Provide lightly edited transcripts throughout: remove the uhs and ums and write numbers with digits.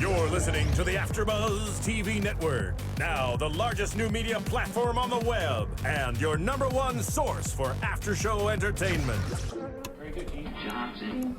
You're listening to the AFTERBUZZ TV Network, now the largest new media platform on the web, and your #1 source for after-show entertainment. Very good, Dean Johnson.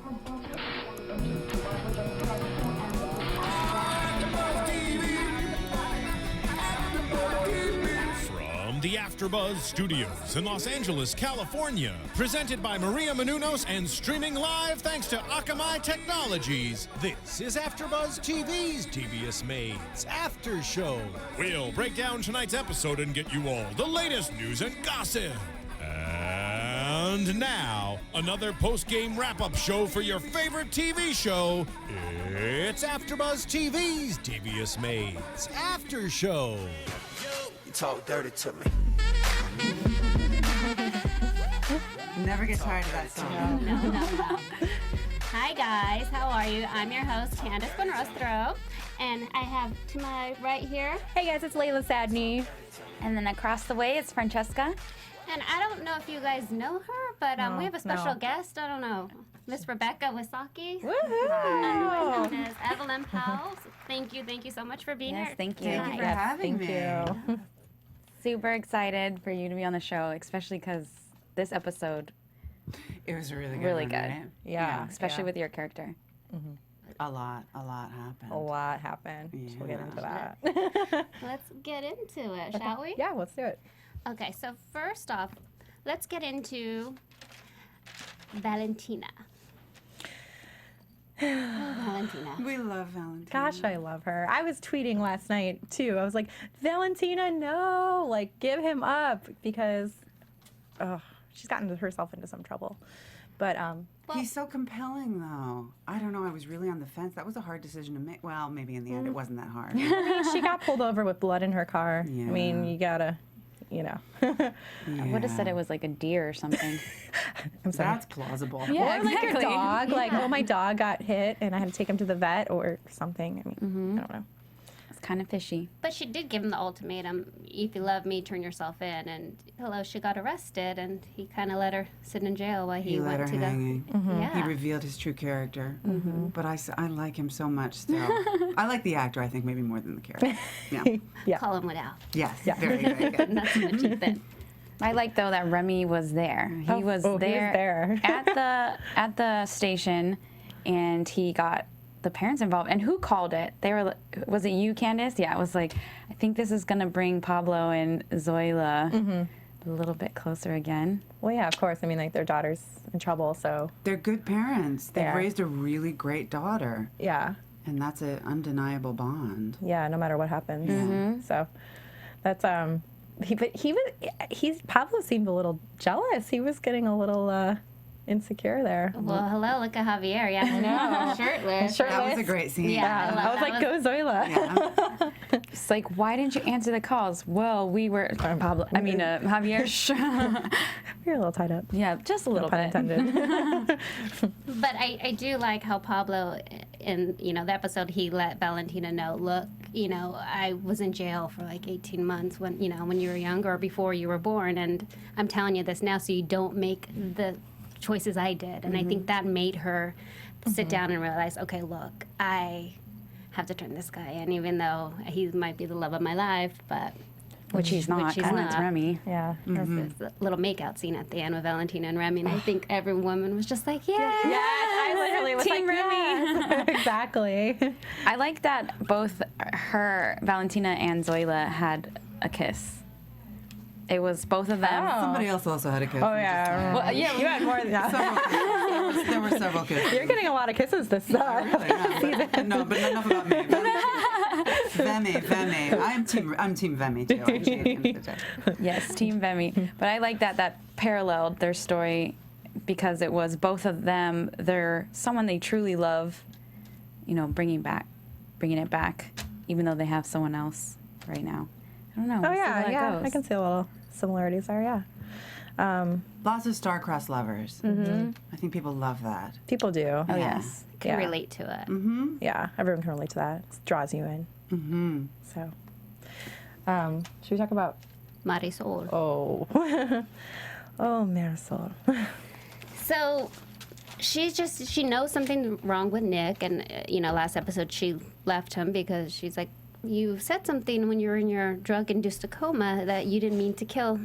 From the AFTERBUZZ Studios in Los Angeles, California, presented by Maria Menounos and streaming live thanks to Akamai Technologies, this is AFTERBUZZ TV's Devious Maids After Show. We'll break down tonight's episode and get you all the latest news and gossip. And now, another post-game wrap-up show for your favorite TV show. It's AFTERBUZZ TV's Devious Maids After Show. You talk dirty to me. Never get tired of that song. No. Hi guys, how are you? I'm your host, Candice Buenrostro, and I have to my right here. Hey guys, it's Laila Sadny. And then across the way is Francesca. And I don't know if you guys know her, but we have a special guest. I don't know, Miss Rebecca Wisocky. Woohoo! Known as Evelyn Powell. Thank you so much for being here. Thank you. Thank you for having me. you. Super excited for you to be on the show, especially because this episode, It was a really good. really one, good. right? Yeah. Especially with your character. A lot happened. A lot happened. We'll get Yeah. into that. Let's get into it, shall we? Yeah, let's do it. Okay, so first off, let's get into Valentina. Valentina. We love Valentina. Gosh, I love her. I was tweeting last night too. I was like, Valentina, no, like give him up because she's gotten herself into some trouble. But He's so compelling, though. I don't know. I was really on the fence. That was a hard decision to make. Well, maybe in the end it wasn't that hard. she got pulled over with blood in her car. Yeah. I mean, you gotta, I would have said it was like a deer or something. I'm sorry. That's plausible. Yeah. Or like your exactly. dog, like, oh, my dog got hit and I had to take him to the vet or something. I mean, I don't know. It's kind of fishy. But she did give him the ultimatum, if you love me, turn yourself in. And she got arrested, and he kind of let her sit in jail while He let went her to hanging. the... Yeah. He revealed his true character. But I like him so much still. I like the actor, I think, maybe more than the character. Yeah. Yeah. Call him without. Yes. Very, very good. Not so much even. I like though that Remy was there. He was there at the station, and he got the parents involved. And who called it? They were. Was it you, Candice? Yeah, it was like, I think this is gonna bring Pablo and Zoila a little bit closer again. Well, yeah, of course. I mean, like, their daughter's in trouble, so They're good parents. They've Yeah. raised a really great daughter. yeah. And that's an undeniable bond. Yeah, no matter what happens. So that's Pablo seemed a little jealous. He was getting a little insecure there. Well, hello, look at Javier. Yeah, I know. Shirtless. That was a great scene. Yeah. I was like, go Zoila. Yeah. It's like, why didn't you answer the calls? Well, we were Pablo. I mean, Javier. You're a little tied up. Yeah, just a little Pun bit. intended. But I do like how Pablo, in the episode, he let Valentina know, look, I was in jail for like 18 months when you were younger or before you were born, and I'm telling you this now so you don't make the choices I did. And I think that made her sit down and realize, okay, look, I have to turn this guy in, even though he might be the love of my life, but... Which he's not. It's Remy. Yeah. There's this little makeout scene at the end with Valentina and Remy, and I think every woman was just like, yeah. Yes, I literally was Team like, Remy. yes. Exactly. I like that both Valentina and Zoila had a kiss. It was both of them. Somebody else also had a kiss. Oh, yeah. Well, yeah, You had more than that. There were several kisses. You're getting a lot of kisses this Really? No, but enough about me. Vemi. I'm Team Vemi too. Actually, at the end of the day. Yes, Team Vemi. But I like that paralleled their story because it was both of them. They're someone they truly love, bringing it back, even though they have someone else right now. I don't know. Oh, We'll see yeah, how it yeah. goes. I can see a little similarities there, yeah. Lots of star-crossed lovers. I think people love that. People do. Oh, yes. Can Yeah. relate to it. Yeah, everyone can relate to that. It draws you in. So, should we talk about... Marisol. Oh. Oh, Marisol. So, she knows something wrong with Nick, and last episode she left him because she's like, you said something when you were in your drug-induced coma that you didn't mean to kill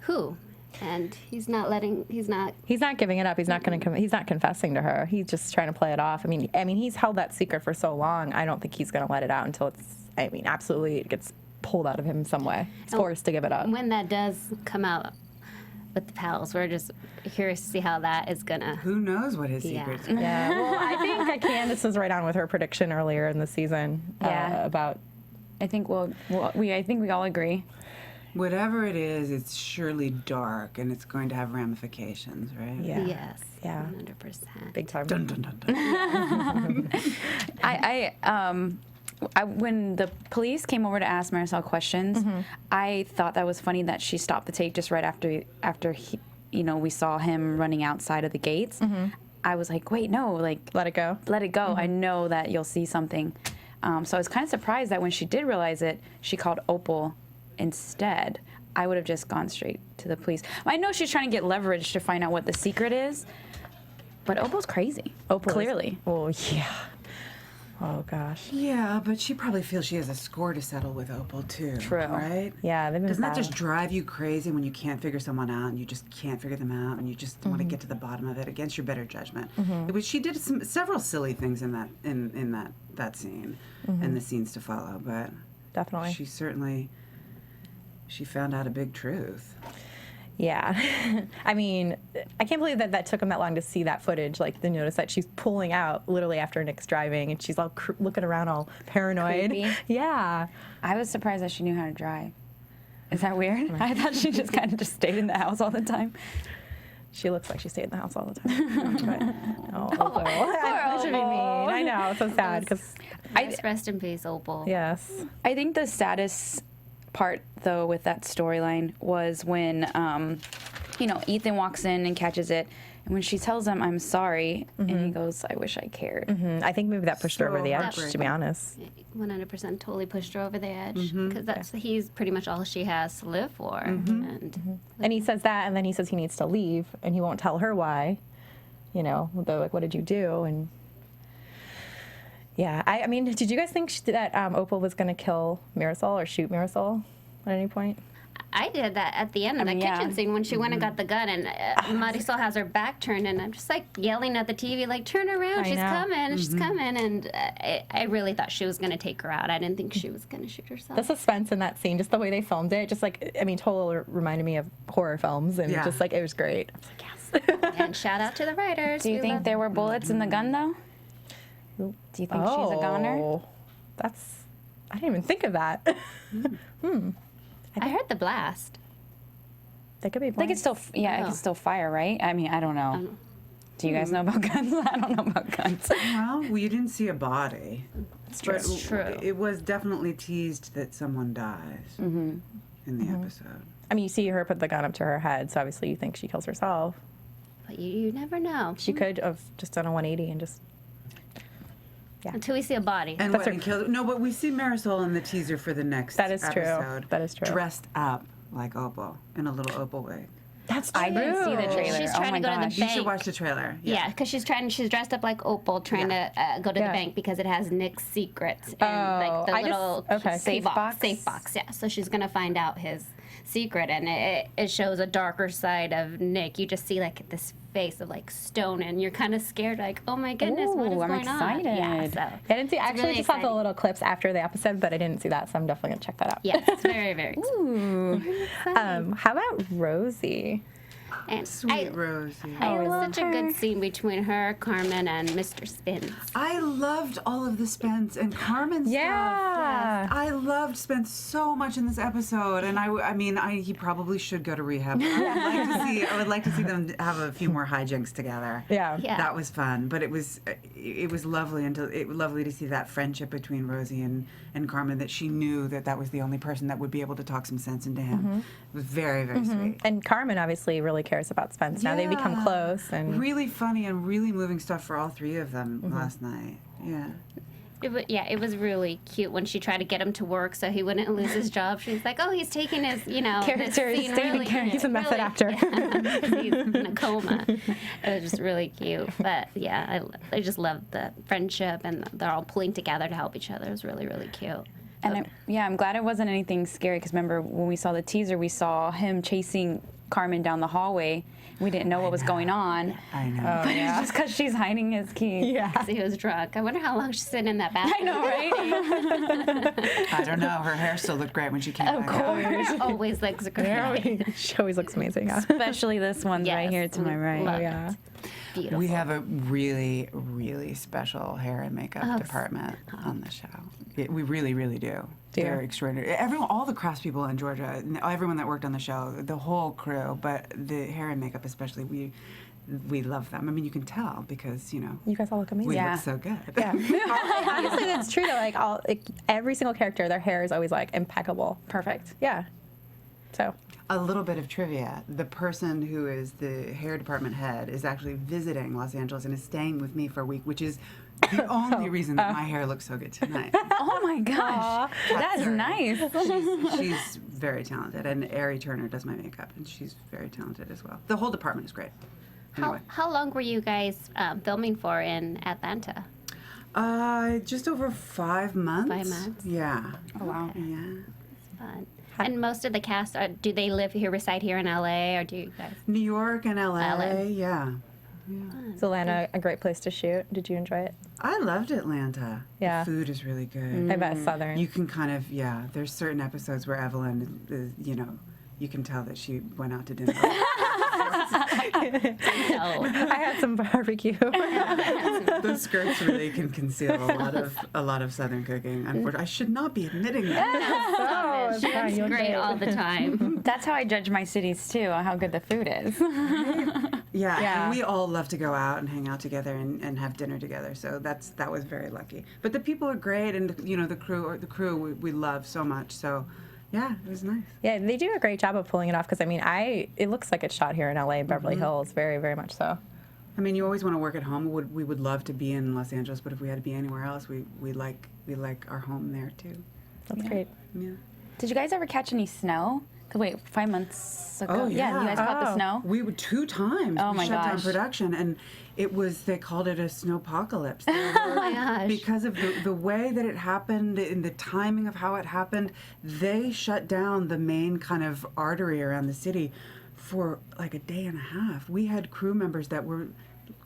who? And he's not giving it up. He's not going to. He's not confessing to her. He's just trying to play it off. I mean, he's held that secret for so long. I don't think he's going to let it out until absolutely it gets pulled out of him in some way. He's forced to give it up. When that does come out with the Powells, we're just curious to see how that is gonna. Who knows what his secret's? Yeah. Well, I think that Candice was right on with her prediction earlier in the season. About. I think I think we all agree. Whatever it is, it's surely dark, and it's going to have ramifications, right? Yeah. Yes. Yeah. 100%. Big time. Dun, dun, dun, dun. When the police came over to ask Marisol questions, I thought that was funny that she stopped the tape just right after he, we saw him running outside of the gates. I was like, wait, no, like let it go. Let it go. I know that you'll see something. So I was kind of surprised that when she did realize it, she called Opal instead. I would have just gone straight to the police. I know she's trying to get leverage to find out what the secret is, but Opal's crazy. Clearly. Oh, yeah. Oh, gosh. Yeah, but she probably feels she has a score to settle with Opal, too. True. Right? Yeah, they've been Doesn't that battling. just drive you crazy when you can't figure someone out and you just can't figure them out and you just want to get to the bottom of it against your better judgment? She did several silly things in that scene and the scenes to follow, but Definitely. she found out a big truth. Yeah. I mean, I can't believe that took him that long to see that footage, like the notice that she's pulling out literally after Nick's driving and she's all looking around all paranoid. Creepy. Yeah. I was surprised that she knew how to drive. Is that weird? I thought she just kind of just stayed in the house all the time. She looks like she stayed in the house all the time. That should be mean. I know, it's so sad because Rest in peace, Opal. yes. I think the saddest part, though, with that storyline was when, Ethan walks in and catches it, and when she tells him, "I'm sorry," and he goes, "I wish I cared." I think maybe that pushed her over the edge, heartbreaking. to be honest. 100% totally pushed her over the edge because he's pretty much all she has to live for. And And he says that, and then he says he needs to leave, and he won't tell her why. They're like, "What did you do?" And yeah, I mean, did you guys think that Opal was going to kill Marisol or shoot Marisol at any point? I did that at the end of the kitchen scene when she went and got the gun, and Marisol has her back turned, and I'm just like yelling at the TV, like, turn around, she's coming, she's coming. And I really thought she was going to take her out. I didn't think she was going to shoot herself. The suspense in that scene, just the way they filmed it, just like, I mean, totally reminded me of horror films, and just like, it was great. I was like, yes. And shout out to the writers. Do you think there were bullets in the gun, though? Do you think she's a goner? I didn't even think of that. I heard the blast. They could be. They could still, it could still fire, right? I mean, I don't know. Do you guys know about guns? I don't know about guns. Well, you didn't see a body. It's true. But true. It was definitely teased that someone dies in the episode. I mean, you see her put the gun up to her head, so obviously you think she kills herself. But you never know. She could have just done a 180 and just. Until we see a body. And what, and killed? No, but we see Marisol in the teaser for the next That is true. episode. That is true. Dressed up like Opal in a little Opal wig. That's true. I didn't see the trailer. She's Oh trying my to go to gosh. the bank. You should watch the trailer. Yeah, because she's dressed up like Opal, trying to go to the bank because it has Nick's secrets and like the little safe box. Yeah, so she's gonna find out his secret, and it shows a darker side of Nick. You just see like this face of like stone, and you're kind of scared, like, oh my goodness, what is Ooh, I'm going on? excited. Yeah, so I didn't see. I actually really just saw the exciting. little clips after the episode, but I didn't see that, so I'm definitely gonna check that out. yeah, it's very very exciting. How about Rosie? And Sweet Rosie. it was such a good scene between her, Carmen, and Mr. Spence. I loved all of the Spence and Carmen stuff. Yeah. I loved Spence so much in this episode, and I mean, he probably should go to rehab. I would like to see them have a few more hijinks together. Yeah. Yeah. That was fun, but it was lovely lovely to see that friendship between Rosie and Carmen, that she knew that was the only person that would be able to talk some sense into him. It was very, very sweet. And Carmen obviously really cares about Spence. Now they become close, and really funny and really moving stuff for all three of them last night. Yeah. It was really cute when she tried to get him to work so he wouldn't lose his job. She's like, "Oh, he's taking his, Character is staying character. He's a method actor. Yeah, he's in a coma." It was just really cute. But yeah, I just love the friendship, and they're all pulling together to help each other. It was really, really cute. And I'm glad it wasn't anything scary, because remember when we saw the teaser, we saw him chasing Carmen down the hallway. We didn't know what was going on. I know. But it was just because she's hiding his key. Yeah. 'Cause he was drunk. I wonder how long she's sitting in that bathroom. I know, right? I don't know. Her hair still looked great when she came Of back out. course. Her hair always looks great. She always looks amazing. Yeah. Especially this one's right Yes, here to my right. love Yeah. it. Beautiful. We have a really, really special hair and makeup department on the show. We really, really do. They're extraordinary. All the craftspeople in Georgia, everyone that worked on the show, the whole crew, but the hair and makeup especially, we love them. I mean, you can tell because, You guys all look amazing. we Yeah. look so good. Yeah. Honestly, that's true. Though. Every single character, their hair is always impeccable, perfect. Yeah. So. A little bit of trivia. The person who is the hair department head is actually visiting Los Angeles and is staying with me for a week, which is the only reason that my hair looks so good tonight. Oh my gosh. That's her. nice. She's very talented, and Ari Turner does my makeup, and she's very talented as well. The whole department is great. Anyway. How long were you guys filming for in Atlanta? Just over 5 months. 5 months? Yeah. Oh, wow. Yeah. Fun. And most of the cast, do they reside here in LA, or do you guys? New York and LA. LA. Yeah. Is Atlanta a great place to shoot? Did you enjoy it? I loved Atlanta. Yeah. The food is really good. I bet Southern. You can kind of, there's certain episodes where Evelyn is, you can tell that she went out to dinner. No. I had some barbecue. Those skirts really can conceal a lot of Southern cooking. Unfortunately, I should not be admitting that. Oh, it's She fine. looks You'll great get it. all the time. That's how I judge my cities too, on how good the food is. Yeah, Yeah. and we all love to go out and hang out together and have dinner together. So that was very lucky. But the people are great, and the crew we love so much. So yeah, it was nice. Yeah, they do a great job of pulling it off because it looks like it's shot here in LA, Beverly Hills, very, very much so. I mean, you always want to work at home. We would love to be in Los Angeles, but if we had to be anywhere else, we like our home there too. That's great. Yeah. Did you guys ever catch any snow? 'Cause wait, 5 months ago? Oh, You yeah. guys caught the snow? We would 2 times. Oh, we my shut down gosh. production, and they called it a snowpocalypse. Oh my gosh. Because of the way that it happened and the timing of how it happened, they shut down the main kind of artery around the city for like a day and a half. We had crew members that were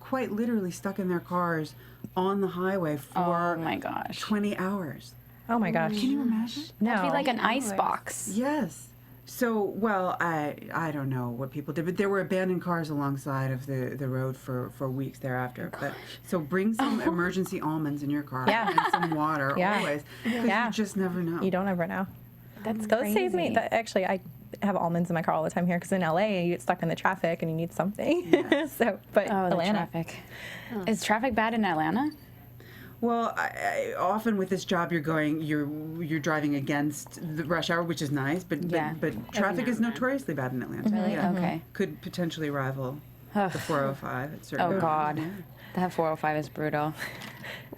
quite literally stuck in their cars on the highway for Oh my gosh. 20 hours. Oh my gosh. Can you imagine? No. That'd be like an ice box. Yes. So, well, I don't know what people did, but there were abandoned cars alongside of the road for weeks thereafter. But so bring some emergency almonds in your car Yeah. and some water Yeah. always, because Yeah. you just never know. You don't ever know. That's Those save me. crazy. Actually, I have almonds in my car all the time here because in LA you get stuck in the traffic and you need something. Yes. But Oh, the Atlanta. traffic. Is traffic bad in Atlanta? Well, I often with this job, you're driving against the rush hour, which is nice, but Yeah. but traffic is notoriously bad in Atlanta. Really? Yeah. Okay. Could potentially rival the 405 at certain Oh times. God. Yeah. That 405 is brutal.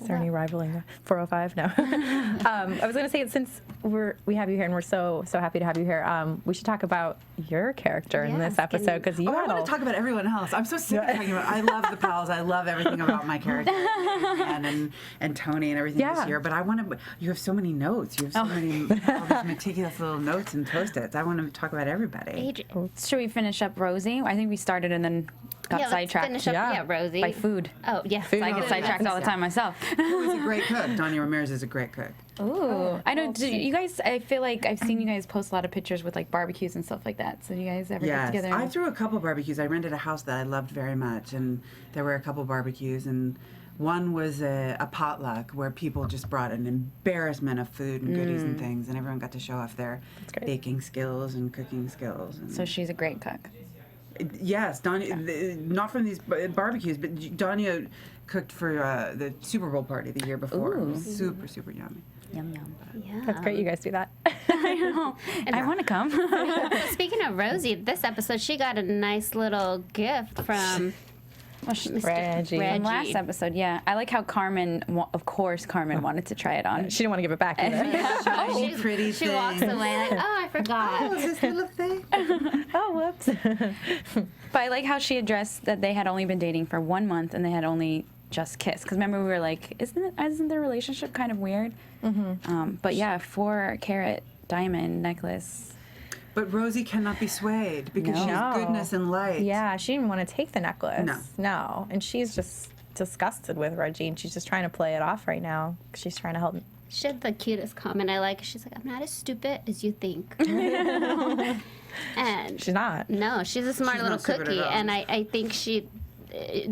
Is there any rivaling the 405? No. I was going to say, since we have you here and we're so happy to have you here, we should talk about your character in this Yes, episode because you I had want to talk about everyone else. I'm so sick of talking about. I love the Powells. I love everything about my character, and Tony and everything this year. But I want to. You have so many notes. You have so many all these meticulous little notes and post-its. I want to talk about everybody. Adrian. Should we finish up Rosie? I think we started and then got Let's sidetracked. finish up, Rosie. By food. Oh, yeah. So I get sidetracked all the time myself. Who is a great cook? Danya Ramirez is a great cook. Ooh. I know. Do you guys, I feel like I've seen you guys post a lot of pictures with like barbecues and stuff like that. So do you guys ever get Yes, together? I threw a couple barbecues. I rented a house that I loved very much, and there were a couple barbecues, and one was a potluck where people just brought an embarrassment of food and goodies and things, and everyone got to show off their great. baking skills and cooking skills. And So she's a great cook. yes, Danya, not from these barbecues, but Danya cooked for the Super Bowl party the year before. It was super, super yummy. Yum yum. Yeah. That's great you guys do that. I know. I want to come. Speaking of Rosie, this episode she got a nice little gift from Reggie. From last episode, yeah. I like how Carmen, of course, Carmen wanted to try it on. She didn't want to give it back either. Pretty She thing. walks away like, oh, I forgot. Oh, this little thing. Oh, whoops. But I like how she addressed that they had only been dating for 1 month and they had only just kissed. Because remember, we were like, isn't their relationship kind of weird? But yeah, 4-carat diamond necklace. But Rosie cannot be swayed because she's No. goodness and light. Yeah, she didn't want to take the necklace. No. And she's just disgusted with Reggie, and she's just trying to play it off right now. She's trying to help. She had the cutest comment I like. She's like, I'm not as stupid as you think. And She's not. no, she's a smart She's little not stupid cookie. at all. And I think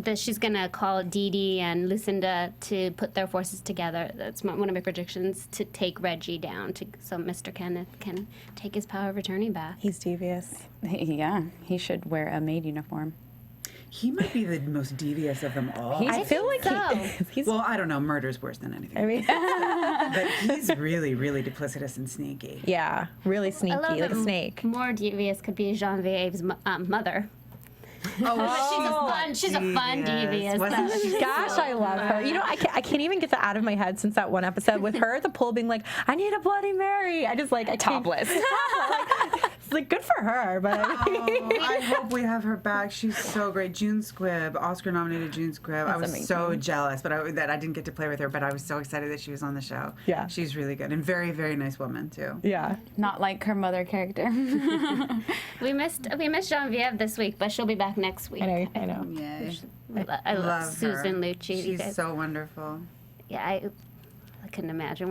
that she's going to call Dee Dee and Lucinda to put their forces together. That's one of my predictions, to take Reggie down so Mr. Kenneth can take his power of attorney back. He's devious. Yeah, he should wear a maid uniform. He might be the most devious of them all. I feel like so. he's. Well, I don't know. Murder's worse than anything. I mean, But he's really, really duplicitous and sneaky. yeah, really I sneaky, love like a that snake. More devious could be Genevieve's mother. Oh, She's a fun devious. Wasn't she? Gosh, I love her. You know, I can't even get that out of my head since that one episode with her at the pool being like, I need a Bloody Mary. I just like, I can't- Topless. It's like, good for her, but I hope we have her back. She's so great. June Squibb, Oscar-nominated June Squibb. I was amazing. so jealous, but that I didn't get to play with her. But I was so excited that she was on the show. Yeah. she's really good and very, very nice woman too. yeah. Not like her mother character. We missed Genevieve this week, but she'll be back next week. I know. Yay. I love Love Susan her. Lucci. You She's guys- so wonderful. Yeah, I couldn't imagine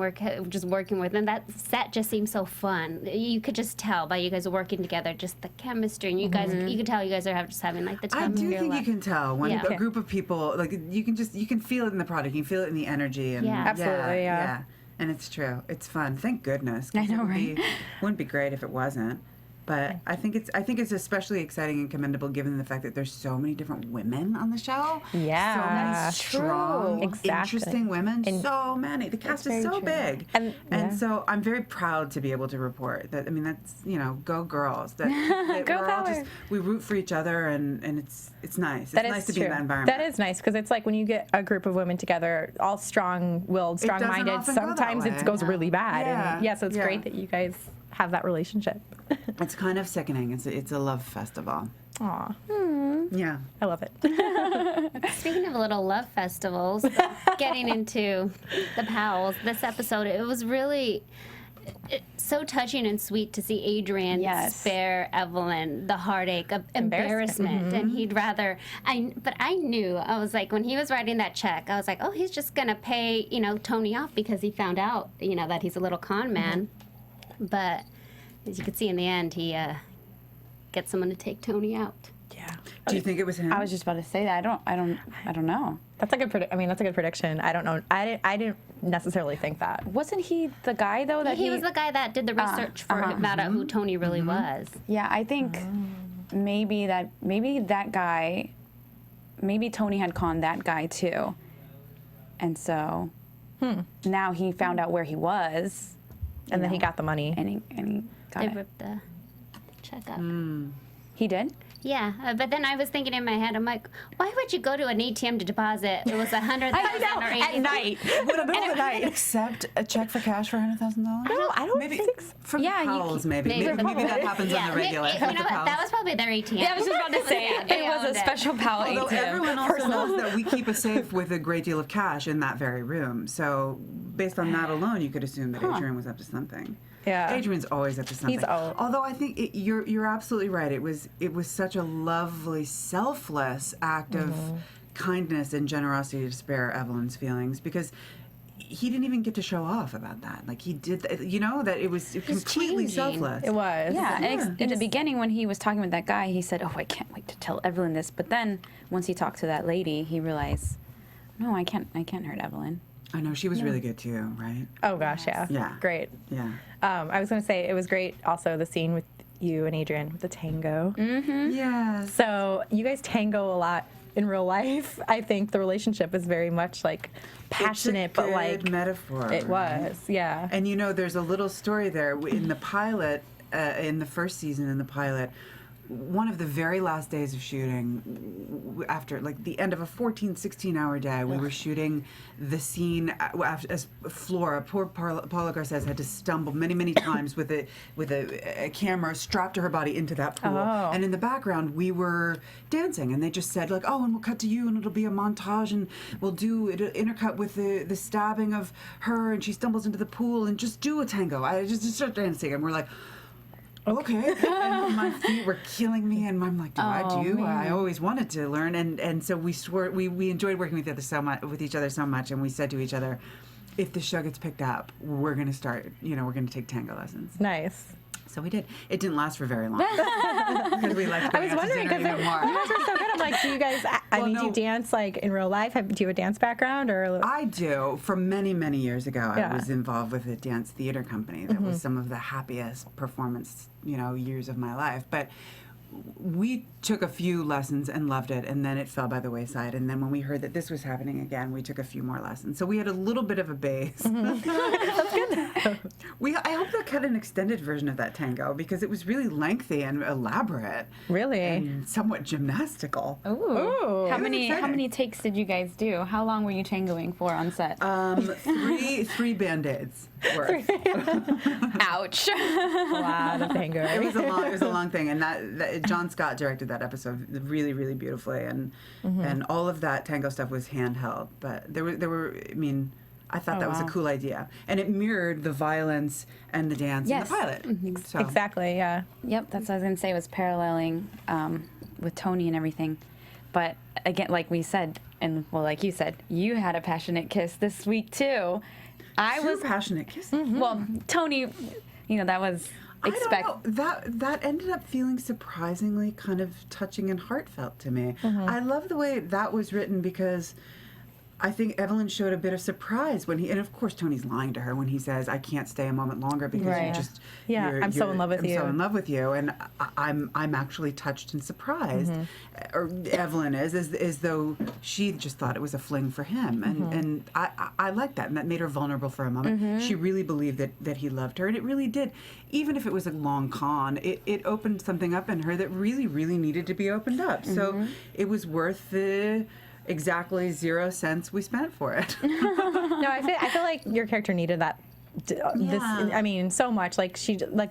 just working with them. That set just seemed so fun. You could just tell by you guys working together, just the chemistry, and you guys, you could tell you guys are just having like the I time of do your think life. you can tell when Yeah. a group of people, like you can feel it in the product, you can feel it in the energy, and Yeah. Absolutely, yeah. And it's true. It's fun. Thank goodness. 'Cause I know, it would right? wouldn't be great if it wasn't. But I think it's especially exciting and commendable given the fact that there's so many different women on the show. Yeah. So many True. strong, Exactly. interesting women. And so many. The cast is very so true. big. And- yeah. so I'm very proud to be able to report that. I mean, that's, go girls. That Girl we're all power. just, we root for each other, and it's nice. It's That is nice to true. be in that environment. That is nice because it's like when you get a group of women together, all strong-willed, It doesn't strong-minded. often go that Sometimes it way. goes really bad. Yeah. And yeah, so it's Yeah. great that you guys have that relationship. It's kind of sickening. It's a love festival. Aw, Yeah. I love it. Speaking of little love festivals, getting into the Powells, this episode, it was really so touching and sweet to see Adrian spare Evelyn the heartache of embarrassment. And he'd rather, but I knew, I was like, when he was writing that check, I was like, oh, he's just going to pay, Tony off because he found out, that he's a little con man. But as you can see in the end, he gets someone to take Tony out. Yeah. Do you think it was him? I was just about to say that. I don't know. That's a good. That's a good prediction. I don't know. I didn't necessarily think that. Wasn't he the guy though that He was the guy that did the research for about who Tony really was. Yeah, I think maybe that guy, maybe Tony had conned that guy too, and so now he found out where he was, And then he got the money. and he got They it. ripped the check up. He did. Yeah, but then I was thinking in my head, I'm like, why would you go to an ATM to deposit? It was $100,000 or At $80,000. night. accept a check for cash for $100,000? No, I don't Maybe think so. from Yeah, you Powells, can- maybe that happens on the regular. You know what? That was probably their ATM. Yeah, I was just about to say Yeah, they it was owned a special Powell Although ATM. everyone also knows that we keep a safe with a great deal of cash in that very room. So based on that alone, you could assume that Adrian was up to something. Yeah. Adrian's always up to something. He's always- Although I think you're absolutely right. It was such a lovely, selfless act of kindness and generosity to spare Evelyn's feelings because he didn't even get to show off about that. Like he did, that it was completely changing. selfless. It was. Yeah, and in the beginning when he was talking with that guy, he said, "Oh, I can't wait to tell Evelyn this." But then once he talked to that lady, he realized, "No, I can't hurt Evelyn." I know she was really good too, right? Oh gosh, yeah. Yeah. Great. Yeah. I was going to say it was great. Also, the scene with you and Adrian with the tango. Yes. So you guys tango a lot in real life. I think the relationship is very much like passionate, it's a but like good metaphor. it was. Yeah. And there's a little story there in the pilot, in the first season in the pilot. one of the very last days of shooting, after like the end of a 14, 16-hour day, we were shooting the scene as Flora, poor Paula Garces, had to stumble many times with a camera strapped to her body into that pool. Oh. And in the background, we were dancing, and they just said like, oh, and we'll cut to you, and it'll be a montage, and we'll do it intercut with the stabbing of her, and she stumbles into the pool, and just do a tango. I just start dancing, and we're like, okay. And my feet were killing me, and I'm like, I always wanted to learn, and so we swore we enjoyed working with each other so much, and we said to each other, if the show gets picked up, we're gonna start, we're gonna take tango lessons. Nice. So we did. It didn't last for very long because we liked I was wondering because you guys are so good. I'm like, do you guys? Do you dance like in real life? Do you have a dance background or? I do. From many years ago, Yeah. I was involved with a dance theater company that was some of the happiest performance, years of my life. But we took a few lessons and loved it, and then it fell by the wayside. And then when we heard that this was happening again, we took a few more lessons. So we had a little bit of a base. That's good. I hope they cut an extended version of that tango because it was really lengthy and elaborate. Really? And somewhat gymnastical. Ooh. How It was many exciting. takes did you guys do? How long were you tangoing for on set? Three Band-Aids worth. Ouch. A lot of tango. It was a long thing, and that John Scott directed that episode really beautifully, and all of that tango stuff was handheld. But there were. I mean, I thought that was a cool idea, and it mirrored the violence and the dance in the pilot. So. Exactly. Yeah. Yep, that's what I was gonna say. Was paralleling with Tony and everything, but again, like we said, and well, like you said, you had a passionate kiss this week too. I was passionate kiss. Well, Tony, that was I don't know. That ended up feeling surprisingly kind of touching and heartfelt to me. I love the way that was written because I think Evelyn showed a bit of surprise when and of course Tony's lying to her when he says, I can't stay a moment longer because I'm so in love with you. I'm so in love with you, and I'm actually touched and surprised. Or Evelyn is as though she just thought it was a fling for him, and I liked that, and that made her vulnerable for a moment. She really believed that he loved her, and it really did. Even if it was a long con, it opened something up in her that really needed to be opened up. So it was worth the exactly 0 cents we spent for it. No, I feel like your character needed that. So much. Like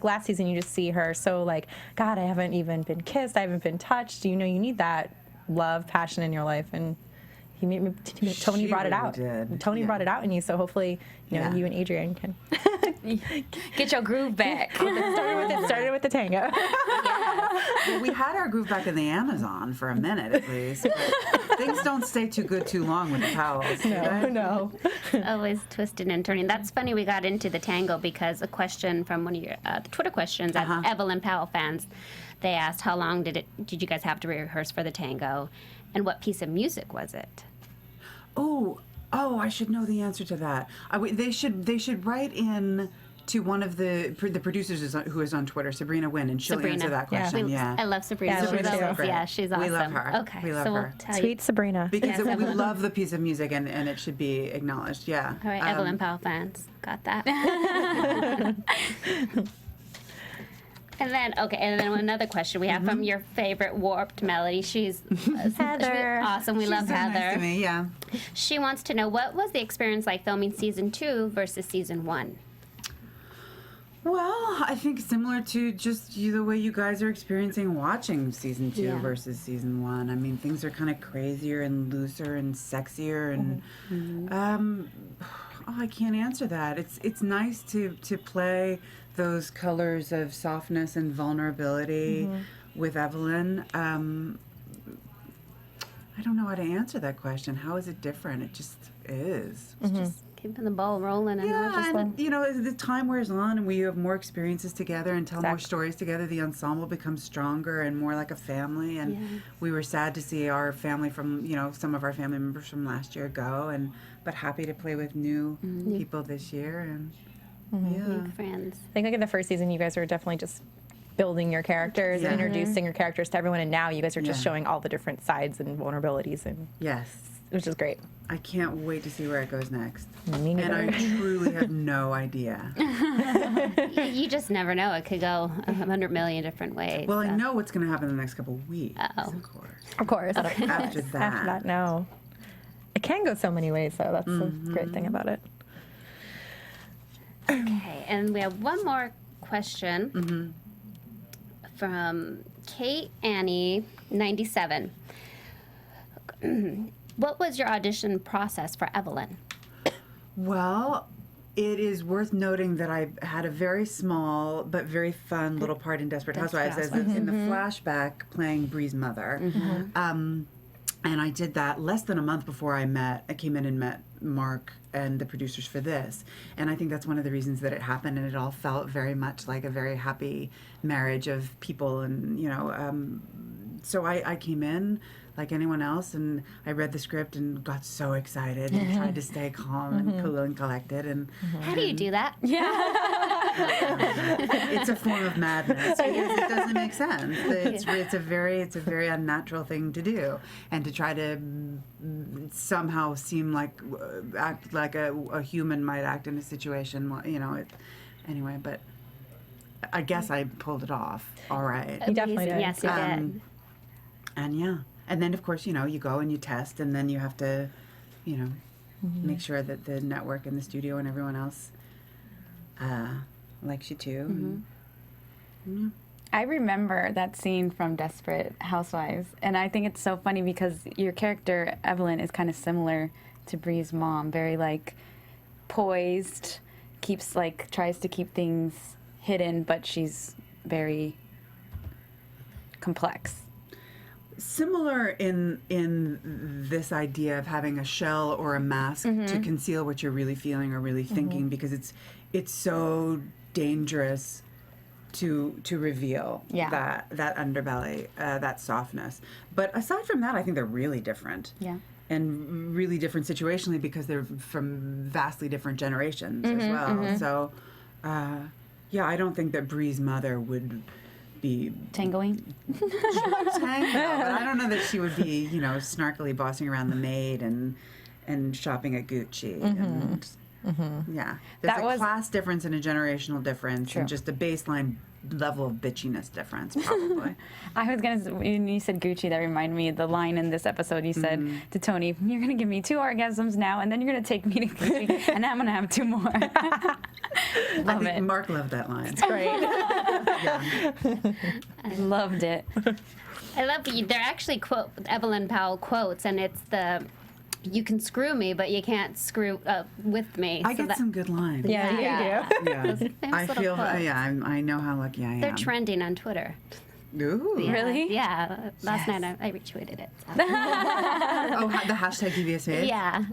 last season, you just see her so like, God, I haven't even been kissed. I haven't been touched. You need that love, passion in your life, and Tony brought it out. Tony brought it out in you. So hopefully, you and Adrian can get your groove back. Started with the tango. Well, we had our groove back in the Amazon for a minute at least. But things don't stay too good too long with the Powells. No. Always twisting and turning. That's funny we got into the tango because a question from one of your the Twitter questions at Evelyn Powell fans, they asked how long did you guys have to rehearse for the tango, and what piece of music was it? Oh, I should know the answer to that. They should write in to one of the producers who is on Twitter, Sabrina Wynn, and she'll answer that question. Yeah. I love Sabrina. She's awesome. We love her. Okay, we love her. Sweet Sabrina. Because we love the piece of music, and it should be acknowledged. Yeah. All right, Evelyn Powell fans, got that. And then another question we have from your favorite Warped Melody. She's Heather. Awesome. We love so Heather. Nice to me, yeah. She wants to know, what was the experience like filming season 2 versus season 1? Well, I think similar to just the way you guys are experiencing watching season 2 versus season 1. I mean, things are kind of crazier and looser and sexier, and I can't answer that. It's nice to play those colors of softness and vulnerability with Evelyn. I don't know how to answer that question. How is it different? It just is. It's just keeping the ball rolling. And as the time wears on and we have more experiences together and tell more stories together, the ensemble becomes stronger and more like a family. And we were sad to see our family from, some of our family members from last year go, but happy to play with new people this year. And new friends. I think like in the first season, you guys were definitely just building your characters and introducing your characters to everyone, and now you guys are just showing all the different sides and vulnerabilities. And yes. which is great. I can't wait to see where it goes next. Me neither. And I truly have no idea. You just never know. It could go 100 million different ways. Well, I know what's going to happen in the next couple of weeks, of course. Of course. After that. After that, no. It can go so many ways, though. That's the great thing about it. Okay, and we have one more question from Kate Annie 97. What was your audition process for Evelyn? Well, it is worth noting that I had a very small but very fun little part in Desperate Housewives as in the flashback playing Bree's mother. And I did that less than a month before I came in and met Marc and the producers for this. And I think that's one of the reasons that it happened, and it all felt very much like a very happy marriage of people. And, you know, so I came in like anyone else, and I read the script and got so excited and tried to stay calm and cool and collected. And How do you do that? it's a form of madness because it doesn't make sense. It's a very unnatural thing to do, and to try to somehow seem like act like a human might act in a situation. You know, anyway. But I guess I pulled it off. All right. You definitely did. Yes, you did. And yeah. And then, of course, you know, you go and you test, and then you have to, you know, make sure that the network and the studio and everyone else likes you too. I remember that scene from Desperate Housewives, and I think it's so funny because your character, Evelyn, is kind of similar to Bree's mom, very, like, poised, tries to keep things hidden, but she's very complex. Similar in this idea of having a shell or a mask to conceal what you're really feeling or really thinking, because it's so dangerous to reveal that underbelly, that softness. But aside from that, I think they're really different. Yeah. And really different situationally because they're from vastly different generations as well. So, yeah, I don't think that Bree's mother would be Tangoing? tango, but I don't know that she would be, you know, snarkily bossing around the maid and shopping at Gucci. And, yeah, there's a class difference and a generational difference, and just a baseline level of bitchiness difference, probably. I was gonna, when you said Gucci, that reminded me of the line in this episode. You said to Tony, "You're gonna give me 2 orgasms now, and then you're gonna take me to Gucci, and I'm gonna have 2 more." I think Marc loved that line. It's great. I loved it. I love they're actually Evelyn Powell quotes, and it's you can screw me, but you can't screw with me. I get some good lines. Yeah, you do. Yeah. I feel, I know how lucky I am. They're trending on Twitter. Ooh. Yeah. Really? Yeah. Last night I retweeted it. So. Oh, the hashtag Devious Maids? Yeah.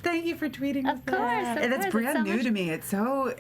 Thank you for tweeting. Of course. And it's brand new to me. It's so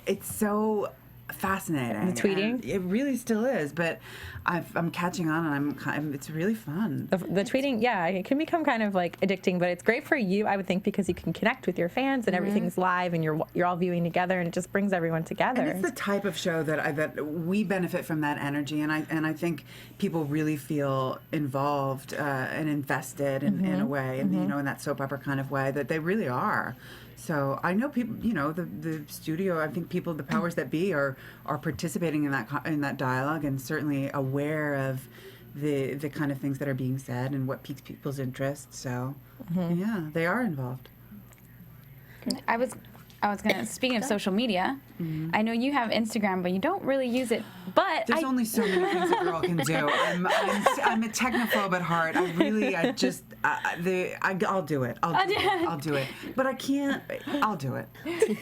fascinating. The tweeting? And it really still is, but I'm catching on, and it's really fun. The tweeting, yeah, it can become kind of like addicting, but it's great for you, I would think, because you can connect with your fans and everything's live and you're all viewing together, and it just brings everyone together. And it's the type of show that we benefit from that energy, and I think people really feel involved and invested in a way, and you know, in that soap opera kind of way that they really are. So I know people, you know, the studio. I think people, the powers that be, are participating in that dialogue, and certainly aware of the kind of things that are being said and what piques people's interest. So yeah, they are involved. I was gonna. Speaking of social media, I know you have Instagram, but you don't really use it. But there's only so many things a girl can do. I'm a technophobe at heart. I'll do it. I'll do it. But I can't. I'll do it.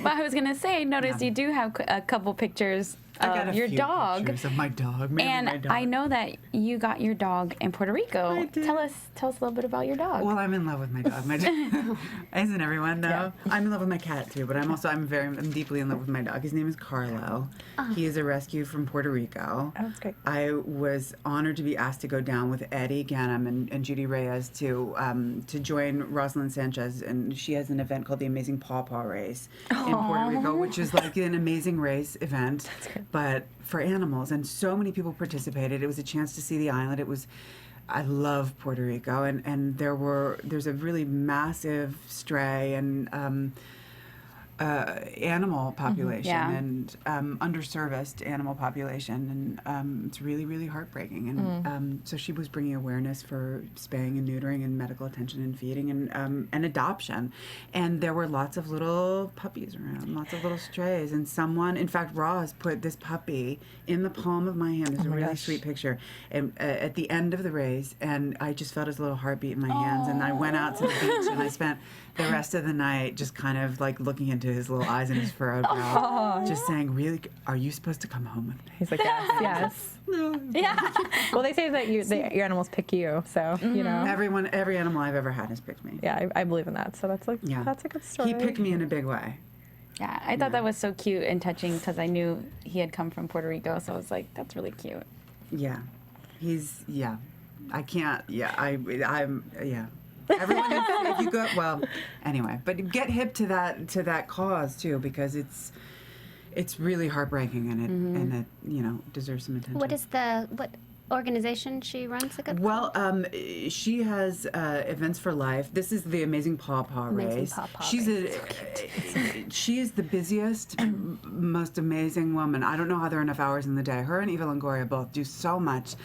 But I was gonna say, I noticed you do have a couple pictures of your dog. Pictures of my dog. And my dog. I know that you got your dog in Puerto Rico. I did. Tell us a little bit about your dog. Well, I'm in love with my dog. My dog. Isn't everyone though? Yeah. I'm in love with my cat too, but I'm deeply in love with my dog. His name is Carlo. He is a rescue from Puerto Rico. Oh, that's great. I was honored to be asked to go down with Eddie Ganem and Judy Reyes to join Rosalind Sanchez, and she has an event called the Amazing Paw Paw Race in Puerto Rico, which is like an amazing race event, but for animals. And so many people participated. It was a chance to see the island. It was I love Puerto Rico, and there's a really massive stray and animal population and underserviced animal population, and it's really, really heartbreaking. And so she was bringing awareness for spaying and neutering and medical attention and feeding and adoption. And there were lots of little puppies around, lots of little strays. And someone, in fact, Roz put this puppy in the palm of my hand. It's a really sweet picture. And at the end of the race, and I just felt his little heartbeat in my hands. And I went out to the beach and I spent the rest of the night just kind of like looking into his little eyes and his furrowed brow, just saying, "Really, are you supposed to come home with me?" He's like, "Yes, yes." No. Yeah. Well, they say that your animals pick you, so you know. Every animal I've ever had has picked me. Yeah, I believe in that. So that's like that's a good story. He picked me in a big way. Yeah, I thought that was so cute and touching because I knew he had come from Puerto Rico, so I was like, that's really cute. Yeah, I can't. Yeah, I'm. Yeah. Everyone, if you go, well, anyway, but get hip to that cause too, because it's really heartbreaking and it you know deserves some attention. What organization she runs? Well, she has Events for Life. This is the Amazing Paw Paw race. She is the busiest, most amazing woman. I don't know how there are enough hours in the day. Her and Eva Longoria both do so much.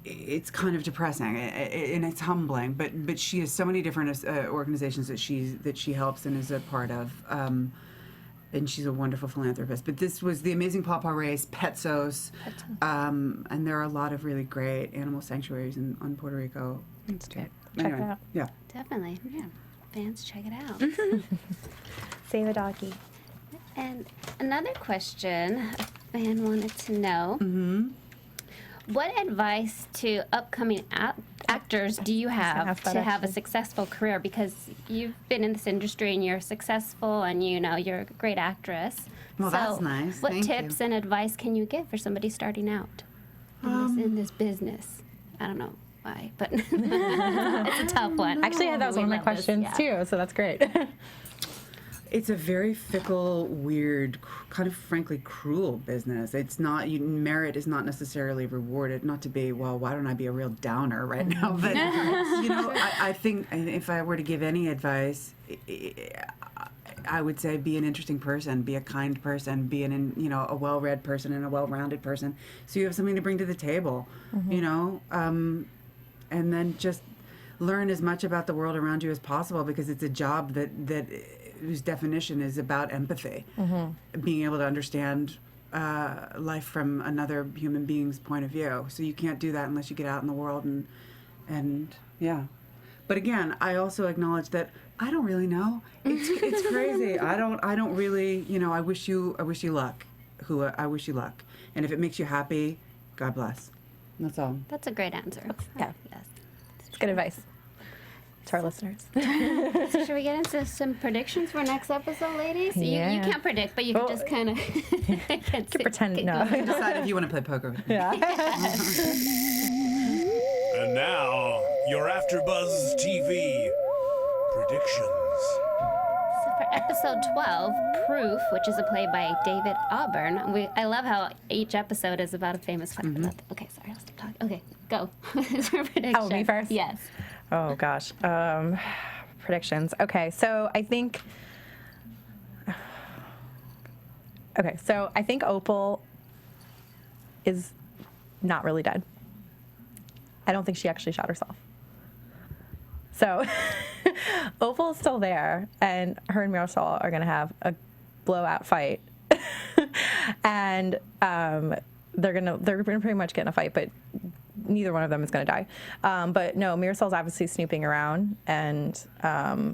It's kind of depressing and it's humbling, but she has so many different organizations that she helps and is a part of, and she's a wonderful philanthropist. But this was the Amazing Paw Paw Race, Petsos, and there are a lot of really great animal sanctuaries on Puerto Rico. That's good. Check it out. Yeah, Definitely. Yeah, fans, check it out. Save a doggy. And another question a fan wanted to know. What advice to upcoming actors do you have to have a successful career? Because you've been in this industry and you're successful and you're a great actress. Well, so that's nice. What Thank tips you. and advice can you give for somebody starting out in this business? I don't know why, but it's a tough one. Actually, that was one of my questions too, so that's great. It's a very fickle, weird, kind of frankly cruel business. It's not, merit is not necessarily rewarded. Not to be, well, why don't I be a real downer right now? But, I think if I were to give any advice, I would say be an interesting person, be a kind person, be a well-read person and a well-rounded person, so you have something to bring to the table, and then just learn as much about the world around you as possible, because it's a job that whose definition is about empathy, being able to understand life from another human being's point of view. So you can't do that unless you get out in the world and yeah. But again, I also acknowledge that I don't really know. It's crazy. I don't really. I wish you luck. I wish you luck. And if it makes you happy, God bless. That's all. That's a great answer. Yeah. Yes. It's good advice to our listeners. So should we get into some predictions for next episode, ladies? Yeah. You can't predict, but you can just kind of pretend no. Decide if you want to play poker with me. Yeah. And now, your AfterBuzz TV predictions. So for episode 12, Proof, which is a play by David Auburn. I love how each episode is about a famous fact. Okay, sorry, I'll stop talking. Okay, go. For prediction. Oh, me first? Yes. Oh, gosh. Predictions. Okay, so I think... Okay, so I think Opal is not really dead. I don't think she actually shot herself. So Opal is still there, and her and Marisol are going to have a blowout fight. And they're gonna pretty much get in a fight, but neither one of them is going to die. But no, Marisol's obviously snooping around, and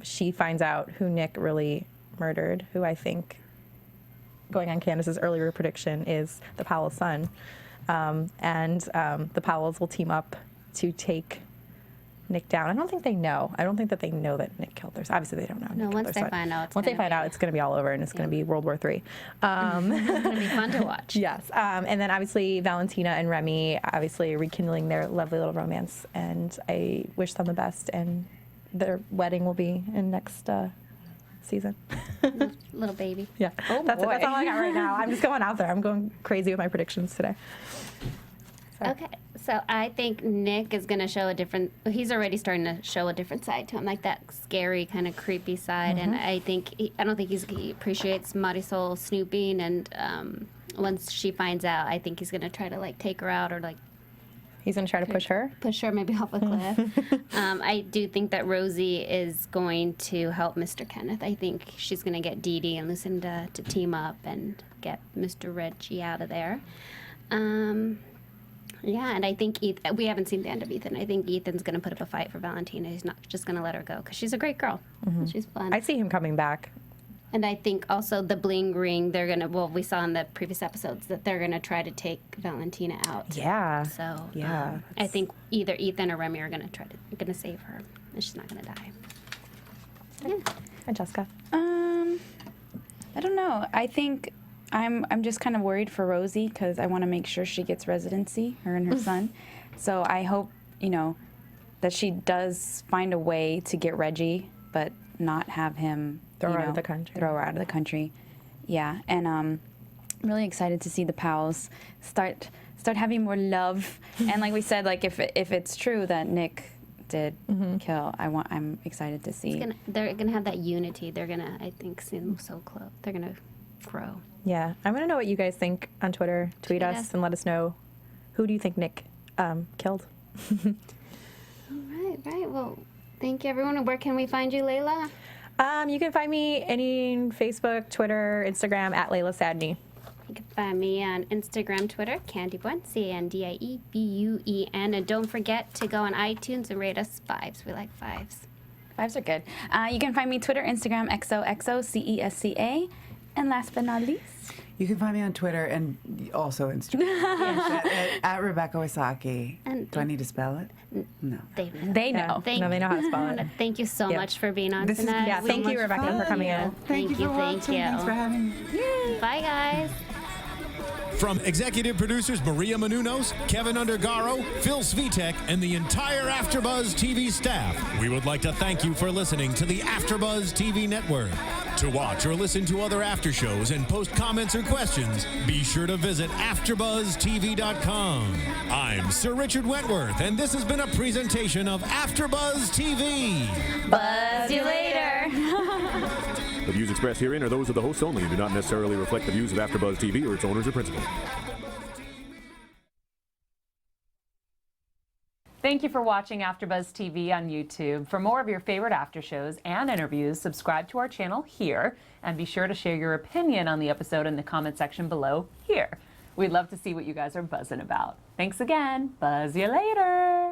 she finds out who Nick really murdered, who I think, going on Candice's earlier prediction, is the Powell's son. And the Powells will team up to take Nick down. I don't think they know. I don't think that they know that Nick killed their son. Obviously, they don't know. No, Nick once killed they their son. find out, Once they find out, it's going to be all over, and it's going to be World War III. It's going to be fun to watch. Yes. And then obviously Valentina and Remy, obviously rekindling their lovely little romance, and I wish them the best, and their wedding will be in next season. Little baby. Yeah. Oh, that's boy. That's all I got right now. I'm just going out there. I'm going crazy with my predictions today. So. Okay, So I think Nick is going to show a different, he's already starting to show a different side to him, like that scary kind of creepy side. And I don't think he appreciates Marisol snooping. And once she finds out, I think he's going to try to like take her out or like. He's going to try to push her? Push her maybe off a cliff. I do think that Rosie is going to help Mr. Kenneth. I think she's going to get Dee Dee and Lucinda to team up and get Mr. Reggie out of there. Yeah, and I think we haven't seen the end of Ethan. I think Ethan's going to put up a fight for Valentina. He's not just going to let her go because she's a great girl. She's fun. I see him coming back. And I think also the bling ring, they're going to, well, we saw in the previous episodes that they're going to try to take Valentina out. Yeah. So yeah, I think either Ethan or Remy are going to save her, and she's not going to die. Yeah. And Jessica? I don't know. I think I'm just kind of worried for Rosie because I want to make sure she gets residency, her and her son. So I hope, that she does find a way to get Reggie, but not have him throw her out of the country. Throw her out of the country. Yeah, and I'm really excited to see the Powells start having more love. And like we said, like if it's true that Nick did kill, I'm excited to see. They're gonna have that unity. They're gonna, I think, see them so close. They're gonna grow. Yeah, I want to know what you guys think on Twitter. Tweet us and let us know, who do you think Nick killed? Right. Well, thank you, everyone. Where can we find you, Laila? You can find me on Facebook, Twitter, Instagram at Laila Sadny. You can find me on Instagram, Twitter, Candy Buen, CandiBuen. And don't forget to go on iTunes and rate us 5s. We like 5s. 5s are good. You can find me Twitter, Instagram, XOXOCESCA. And last but not least, you can find me on Twitter and also Instagram at Rebecca Wisocky. Do I need to spell it? No. They know. They know how to spell it. Thank you so much for being on tonight. Thank you, Rebecca, for coming in. Thank you. Thanks for having me. Yay. Bye, guys. From executive producers Maria Menounos, Kevin Undergaro, Phil Svitek, and the entire AfterBuzz TV staff, we would like to thank you for listening to the AfterBuzz TV network. To watch or listen to other after shows and post comments or questions, be sure to visit AfterBuzzTV.com. I'm Sir Richard Wentworth, and this has been a presentation of AfterBuzz TV. Buzz you later. The views expressed herein are those of the hosts only and do not necessarily reflect the views of AfterBuzz TV or its owners or principals. Thank you for watching AfterBuzz TV on YouTube. For more of your favorite after shows and interviews, subscribe to our channel here, and be sure to share your opinion on the episode in the comment section below here. We'd love to see what you guys are buzzing about. Thanks again. Buzz you later.